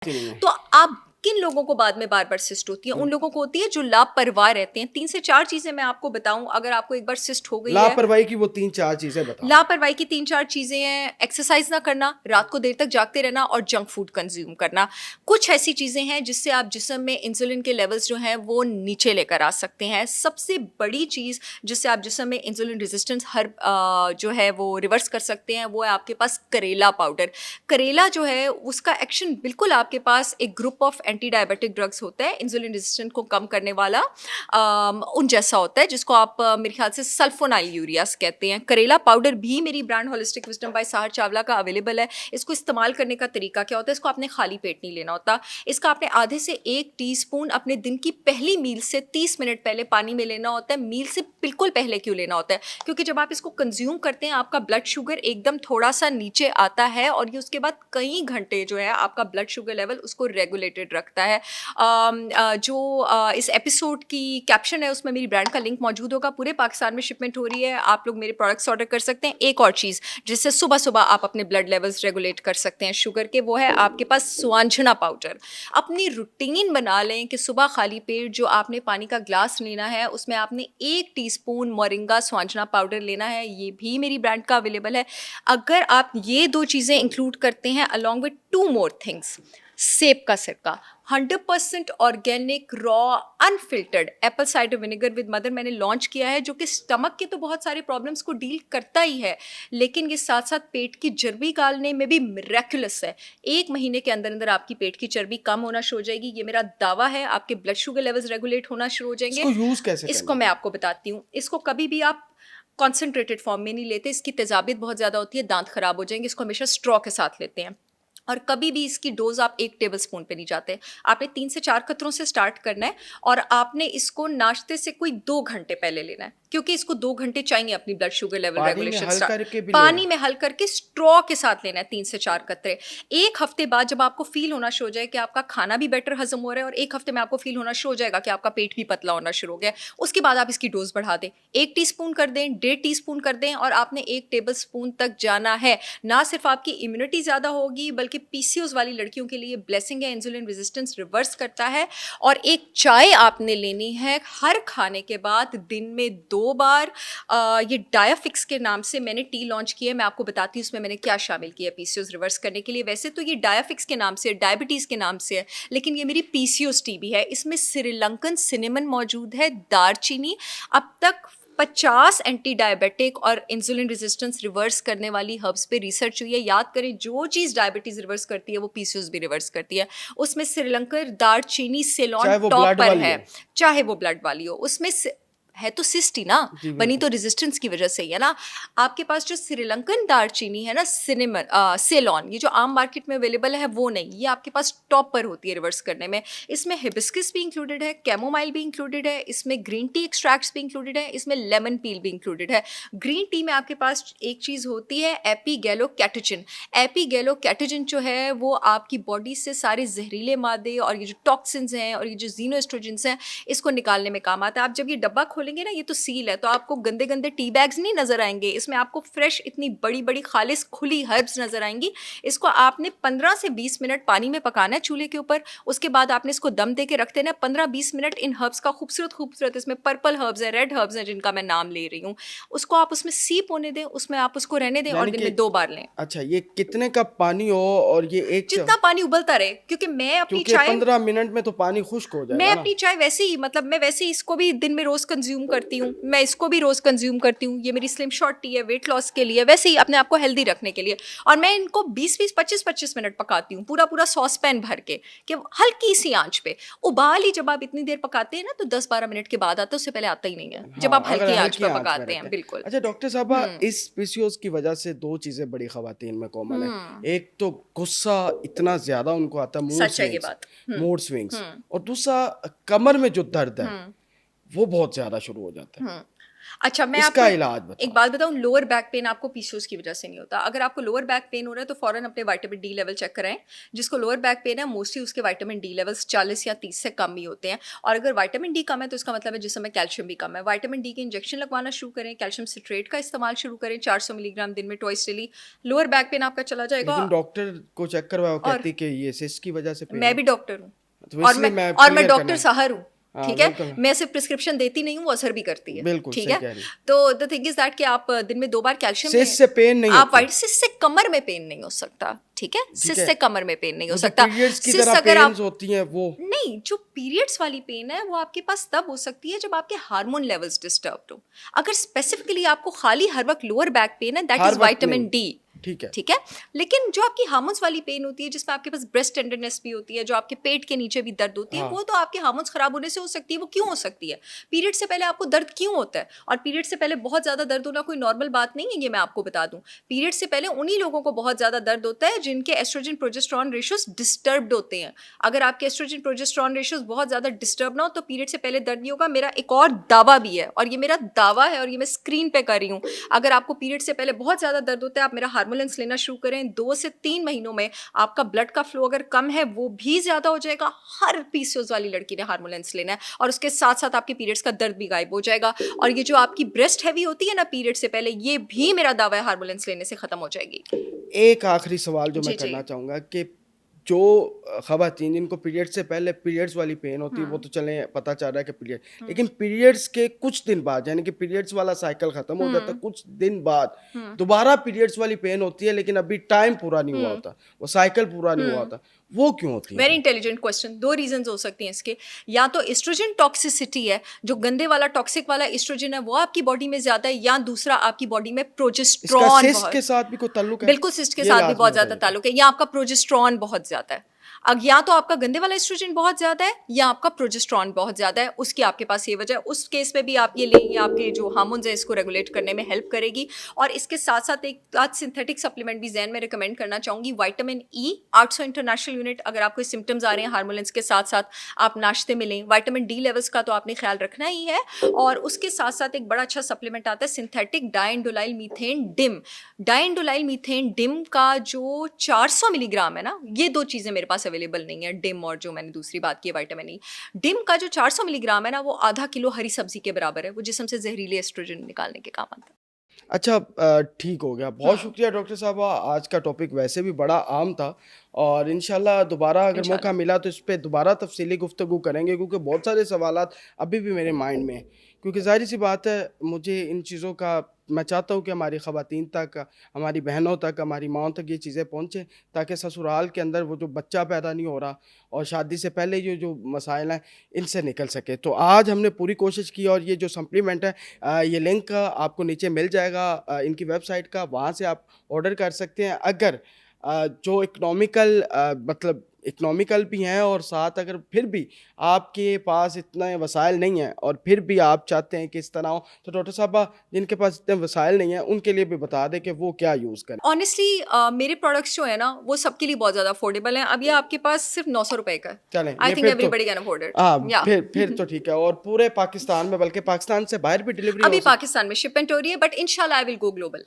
नहीं। तो आप किन लोगों को बाद में बार बार सिस्ट होती है? उन लोगों को होती है जो लापरवाह रहते हैं। 3 से 4 चीजें मैं आपको बताऊं, अगर आपको एक बार सिस्ट हो गई है। लापरवाही की वो 3-4 चीजें बताओ। लापरवाही की 3-4 चीजें हैं: एक्सरसाइज ना करना, रात को देर तक जागते रहना और जंक फूड कंज्यूम करना। कुछ ऐसी चीजें हैं जिससे आप जिस्म में इंसुलिन के लेवल्स जो हैं वो नीचे लेकर आ सकते हैं। सबसे बड़ी चीज जिससे आप जिस्म में इंसुलिन रेजिस्टेंस जो है वो रिवर्स कर सकते हैं वो है आपके पास करेला पाउडर। करेला जो है उसका एक्शन बिल्कुल आपके पास एक group of anti diabetic drugs होता है इंसुलिन रेजिस्टेंस को कम करने वाला, उन जैसा होता है, जिसको आप मेरे ख्याल से सल्फोनाइल यूरियास कहते हैं। करेला पाउडर भी मेरी brand holistic wisdom by Sahar Chawla का अवेलेबल है। इसको इस्तेमाल करने का तरीका क्या होता है? इसको आपने खाली पेट नहीं लेना होता। इसका आपने आधे से 1 टीस्पून अपने दिन की पहली मील से 30 मिनट पहले पानी में लेना होता है। मील से बिल्कुल पहले क्यों लेना होता है? क्योंकि जब आप इसको कंज्यूम करते हैं आपका ब्लड शुगर एकदम थोड़ा सा नीचे आता है और ये उसके बाद कई घंटे जो है आपका ब्लड शुगर लेवल उसको रेगुलेटेड रखता है। इस एपिसोड की कैप्शन है उसमें मेरी ब्रांड का लिंक मौजूद होगा। पूरे पाकिस्तान में शिपमेंट हो रही है, आप लोग मेरे प्रोडक्ट्स ऑर्डर कर सकते हैं। एक और चीज़ जिससे सुबह सुबह आप अपने ब्लड लेवल्स रेगुलेट कर सकते हैं शुगर के, वो है आपके पास सुआंजना पाउडर। अपनी रूटीन बना लें कि सुबह खाली पेट जो आपने पानी का ग्लास लेना है उसमें आपने 1 टीस्पून मोरिंगा सुआंजना पाउडर लेना है। ये भी मेरी ब्रांड का अवेलेबल है। अगर आप ये 2 चीज़ें इंक्लूड करते हैं अलॉन्ग विद 2 मोर थिंग्स: सेब का सिरका, 100% organic raw unfiltered Apple cider vinegar with mother मैंने लॉन्च किया है, जो कि स्टमक के तो बहुत सारे प्रॉब्लम्स को डील करता ही है, लेकिन ये साथ साथ पेट की चर्बी निकालने में भी मिरेकुलस है। 1 महीने के अंदर अंदर आपकी पेट की चर्बी कम होना शुरू हो जाएगी, ये मेरा दावा है। आपके ब्लड शुगर लेवल्स रेगुलेट होना शुरू हो जाएंगे। इसको यूज कैसे इसको करना मैं आपको बताती हूँ। इसको कभी भी आप कॉन्सेंट्रेटेड फॉर्म में नहीं लेते, इसकी तेजाबियत बहुत ज़्यादा होती है, दांत खराब हो जाएंगे। इसको हमेशा स्ट्रॉ के साथ लेते हैं और कभी भी इसकी डोज आप 1 टेबल स्पून पे नहीं जाते। आपने 3 से 4 कतरों से स्टार्ट करना है और आपने इसको नाश्ते से कोई 2 घंटे पहले लेना है, क्योंकि इसको 2 घंटे चाहिए अपनी ब्लड शुगर लेवल पानी में हल रेगुलेशन। करके भी पानी लेना में हल करके स्ट्रॉ के साथ लेना है 3 से 4 कतरे। 1 हफ्ते बाद जब आपको फील होना शुरू हो जाए कि आपका खाना भी बेटर हजम हो रहा है और 1 हफ्ते में आपको फील होना शुरू हो जाएगा कि आपका पेट भी पतला होना शुरू हो गया, उसके बाद आप इसकी डोज बढ़ा दें। 1 टीस्पून कर दें, 1.5 टीस्पून कर दें और आपने 1 टेबल स्पून तक जाना है। ना सिर्फ आपकी इम्यूनिटी ज़्यादा होगी बल्कि पीसीओएस वाली लड़कियों के लिए ब्लेसिंग है, इंसुलिन रेजिस्टेंस रिवर्स करता है। और एक चाय आपने लेनी है हर खाने के बाद दिन में 2 बार। ये डायाफिक्स के नाम से मैंने टी लॉन्च की है, मैं आपको बताती हूँ उसमें मैंने क्या शामिल किया पीसीओएस रिवर्स करने के लिए। वैसे तो ये डायाफिक्स के नाम से, डायबिटीज़ के नाम से है, लेकिन ये मेरी पीसीओएस टी भी है। इसमें श्रीलंकन सिनेमन मौजूद है, दारचीनी। अब तक 50 एंटी डायबिटिक और इंसुलिन रेजिस्टेंस रिवर्स करने वाली हर्ब्स पे रिसर्च हुई है। याद करें, जो चीज़ डायबिटीज़ रिवर्स करती है वो पीसीओएस भी रिवर्स करती है। उसमें श्रीलंकर दारचीनी सेलोन चाहे वो टॉप ब्लड पर वाली है, हो। चाहे वो ब्लड वाली हो। उसमें है तो सिस्ट ही ना, जी बनी बिल्कुल। तो रेजिस्टेंस की वजह से ही है ना। आपके पास जो श्रीलंकन दारचीनी है ना, सिनेमन सेलोन, ये जो आम मार्केट में अवेलेबल है वो नहीं, ये आपके पास टॉप पर होती है रिवर्स करने में। इसमें हिबिस्कस भी इंक्लूडेड है, कैमोमाइल भी इंक्लूडेड है, इसमें ग्रीन टी एक्सट्रैक्ट्स भी इंक्लूडेड है, इसमें लेमन पील भी इंक्लूडेड है। ग्रीन टी में आपके पास एक चीज़ होती है एपीगैलोकैटोजन। एपीगैलोकैटोजन जो है वो आपकी बॉडी से सारे जहरीले मादे और ये जो टॉक्सिन्स हैं और ये जो जीनोएस्ट्रोजेंस हैं इसको निकालने में काम आता है। आप जब ये डब्बा खोलेंगे ना, ये तो सील है, तो आपको गंदे गंदे टी बैग्स नहीं नजर आएंगे, इसमें आपको फ्रेश इतनी बड़ी बड़ी खालिस खुली हर्ब्स नजर आएंगी। इसको आपने 15 से 20 मिनट पानी में पकाना है चूल्हे के ऊपर। उसके बाद आपने इसको दम दे के रख देना है 15-20 मिनट। इन हर्ब्स का खूबसूरत खूबसूरत इसमें पर्पल हर्ब्स है, रेड हर्ब्स हैं जिनका मैं नाम ले रही हूँ, उसको आप उसमें सीप होने दें, उसमें आप उसको रहने दें और यानी दिन कि में 2 बार लें। अच्छा, ये कितने कप पानी हो और ये जितना पानी उबलता रहे, क्योंकि मैं अपनी क्योंकि चाय 15 मिनट में तो पानी खुश्क हो मैं जाएगा ना। अपनी चाय वैसे ही, मतलब मैं वैसे ही इसको भी दिन में रोज कंज्यूम करती हूँ, मैं इसको भी रोज कंज्यूम करती हूँ। ये मेरी स्लिम शॉर्ट टी है, वेट लॉस के लिए, वैसे ही अपने आप को हेल्दी रखने के लिए। और मैं इनको 20-20, 25-25 मिनट पकाती हूँ, पूरा पूरा सॉस पैन भर के, कि हल्की सी आंच पे उबाल ही। जब आप इतनी देर पकाते हैं ना तो 10-12 मिनट के बाद आता है, उससे पहले आता ही नहीं है जब हाँ, आप अगर हल्की आंच हल्की पे आंच में पकाते रहते हैं। हैं। बिल्कुल। अच्छा डॉक्टर साहबा, इस पीसीओएस की वजह से 2 चीजें बड़ी खवातीन में कॉमन है। एक तो गुस्सा इतना ज्यादा उनको आता है, सच है ये बात। मूड स्विंग्स, और दूसरा कमर में जो दर्द है वो बहुत ज्यादा शुरू हो जाता है। अच्छा, मैं इसका आपको इलाज बताओ। एक बात बताऊं, लोअर बैक पेन आपको पीसीओएस की वजह से नहीं होता। अगर आपको लोअर बैक पेन हो रहा है तो फौरन अपने विटामिन डी लेवल चेक कराएं। जिसको लोअर बैक पेन है मोस्टली उसके विटामिन डी लेवल्स 40 या 30 से कम ही होते हैं, और अगर विटामिन डी कम है तो इसका मतलब है जिसमें कैल्शियम भी कम है। विटामिन डी के इंजेक्शन लगवाना शुरू करें, कैल्शियम सिट्रेट का इस्तेमाल शुरू करें 400 मिलीग्राम दिन में twice daily, lower back pain आपका चला जाएगा। लेकिन डॉक्टर को चेक करवाया, वो और कहती कि ये सिस्ट की वजह से पेन मैं है। भी डॉक्टर हूँ, तो और इसलिए मैं मैं और मैं clear डॉक्टर करना। साहर हूँ, हाँ, ठीक है। बिल्कुल। मैं सिर्फ प्रिस्क्रिप्शन देती नहीं हूँ, वो असर भी करती है, बिल्कुल ठीक सही है। कह रही है। तो द थिंग इज दैट कि आप दिन में 2 बार कैल्शियम सिस्ट से पेन नहीं आप होती। वाइट सिस्ट से कमर में पेन नहीं हो सकता, ठीक है। ठीक सिस्ट है। से कमर में पेन नहीं हो वो जो सकता। पीरियड्स की सिस्ट तरह अगर आप पेन्स होती हैं वो। नहीं, जो पीरियड्स वाली पेन है वो आपके पास तब हो सकती है जब आपके हार्मोन लेवल्स डिस्टर्ब्ड हो। अगर स्पेसिफिकली आपको खाली हर वक्त लोअर बैक पेन है, दैट हर इज वक्त विटामिन नहीं। डी, ठीक है। ठीक है। लेकिन जो आपकी हार्मोन्स वाली पेन होती है, जिसमें आपके पास ब्रेस्ट टेंडरनेस भी होती है, जो आपके पेट के नीचे भी दर्द होती है, हाँ। वो तो आपके हार्मोन्स खराब होने से हो सकती है। वो क्यों हो सकती है? पीरियड से पहले आपको दर्द क्यों होता है? और पीरियड से पहले बहुत ज्यादा दर्द होना कोई नॉर्मल बात नहीं है, ये मैं आपको बता दूं। पीरियड से पहले उन्हीं लोगों को बहुत ज्यादा दर्द होता है जिनके एस्ट्रोजन प्रोजेस्टेरॉन रेशियोज डिस्टर्ब्ड होते हैं। अगर आपके एस्ट्रोजन प्रोजेस्टेरॉन रेशियोज बहुत ज्यादा डिस्टर्ब ना हो तो पीरियड से पहले दर्द नहीं होगा। मेरा एक और दावा भी है, और ये मेरा दावा है, और ये मैं स्क्रीन पे कर रही हूँ। अगर आपको पीरियड से पहले बहुत ज्यादा दर्द होता है, आप मेरा हार्मोलेंस लेना शुरू करें, 2 से 3 महीनों में आपका ब्लड का फ्लो अगर कम है वो भी ज्यादा हो जाएगा। हर पीसीओएस वाली लड़की ने हार्मोलेंस लेना है, और उसके साथ साथ आपके पीरियड्स का दर्द भी गायब हो जाएगा। और ये जो आपकी ब्रेस्ट हैवी होती है ना पीरियड से पहले, ये भी मेरा दावा है हार्मोलेंस लेने से खत्म हो जाएगी। एक आखिरी सवाल जो जी, मैं जी। करना चाहूँगा कि जो ख़वातीन जिनको पीरियड्स से पहले पीरियड्स वाली पेन होती है वो तो चलें पता चल रहा है कि पीरियड, लेकिन पीरियड्स के कुछ दिन बाद यानी कि पीरियड्स वाला साइकिल ख़त्म हो जाता है, कुछ दिन बाद दोबारा पीरियड्स वाली पेन होती है, लेकिन अभी टाइम पूरा नहीं हुआ होता, वो साइकिल पूरा नहीं हुआ होता, वो क्यों होती है? Very intelligent question. 2 रीजंस हो सकती हैं इसके। या तो एस्ट्रोजन टॉक्सिसिटी है, जो गंदे वाला टॉक्सिक वाला एस्ट्रोजन है वो आपकी बॉडी में ज्यादा है, या दूसरा आपकी बॉडी में इसका प्रोजेस्टेरॉन सिस्ट बहुत। के साथ भी कोई ताल्लुक है? बिल्कुल, सिस्ट के ये साथ भी लाजमी बहुत ज्यादा बताइएगा। ताल्लुक है, या आपका प्रोजेस्टेरॉन बहुत ज्यादा है। अब या तो आपका गंदे वाला एस्ट्रोजन बहुत ज्यादा है, या आपका प्रोजेस्टेरॉन बहुत ज्यादा है, उसकी आपके पास ये वजह है। उस केस में भी आप ये लें, ये आपके जो हार्मोन्स है इसको रेगुलेट करने में हेल्प करेगी। और इसके साथ साथ एक आज सिंथेटिक सप्लीमेंट भी जैन में रिकमेंड करना चाहूंगी, विटामिन ई 800 इंटरनेशनल यूनिट। अगर आपको सिम्टम्स आ रहे हैं हार्मोन्स के साथ साथ, आप नाश्ते में लें। विटामिन डी लेवल्स का तो आपने ख्याल रखना ही है, और उसके साथ साथ एक बड़ा अच्छा सप्लीमेंट आता है synthetic diindolyl methane DIM. Diindolyl methane DIM का जो 400 मिलीग्राम है ना, ये 2 चीज़ें मेरे पास अवेलेबल नहीं है, डिम और जो मैंने दूसरी बात की है विटामिन ई। डिम का जो 400 मिलीग्राम है ना, वो आधा किलो हरी सब्जी के बराबर है। वो जिस्म से जहरीले एस्ट्रोजन निकालने के काम आता है। अच्छा, ठीक हो गया, बहुत शुक्रिया डॉक्टर साहबा। आज का टॉपिक वैसे भी बड़ा आम था, और इंशाल्लाह दोबारा अगर मौका मिला तो इस पे दोबारा तफसीली गुफ्तगू करेंगे, क्योंकि बहुत सारे सवालात अभी भी मेरे माइंड में हैं। क्योंकि ज़ाहिर सी बात है, मुझे इन चीज़ों का मैं चाहता हूँ कि हमारी ख़वातीन तक, हमारी बहनों तक, हमारी माँओं तक ये चीज़ें पहुँचें, ताकि ससुराल के अंदर वो जो बच्चा पैदा नहीं हो रहा और शादी से पहले ये जो मसाइल हैं इनसे निकल सके। तो आज हमने पूरी कोशिश की, और ये जो सप्लीमेंट है ये लिंक आपको नीचे मिल जाएगा इनकी वेबसाइट का, वहाँ से आप ऑर्डर कर सकते हैं। अगर जो इकोनॉमिकल मतलब इकोनॉमिकल भी हैं, और साथ अगर फिर भी आपके पास इतने वसाइल नहीं हैं और फिर भी आप चाहते हैं कि इस तरह हो, तो डॉक्टर साहबा जिनके पास इतने वसाइल नहीं हैं उनके लिए भी बता दें कि वो क्या यूज़ करें। ऑनेस्टली मेरे प्रोडक्ट्स जो है ना वो सबके लिए बहुत ज़्यादा अफोर्डेबल हैं। अब ये आपके पास सिर्फ 900 रुपए का है। चलें, आई ये थिंक फिर तो एवरीबडी कैन अफोर्ड इट। हाँ, या फिर तो ठीक है। और पूरे पाकिस्तान में, बल्कि पाकिस्तान से बाहर भी डिलीवरी अभी हो सकती पाकिस्तान में शिपमेंट हो रही है, बट इंशाल्लाह आई विल गो ग्लोबल।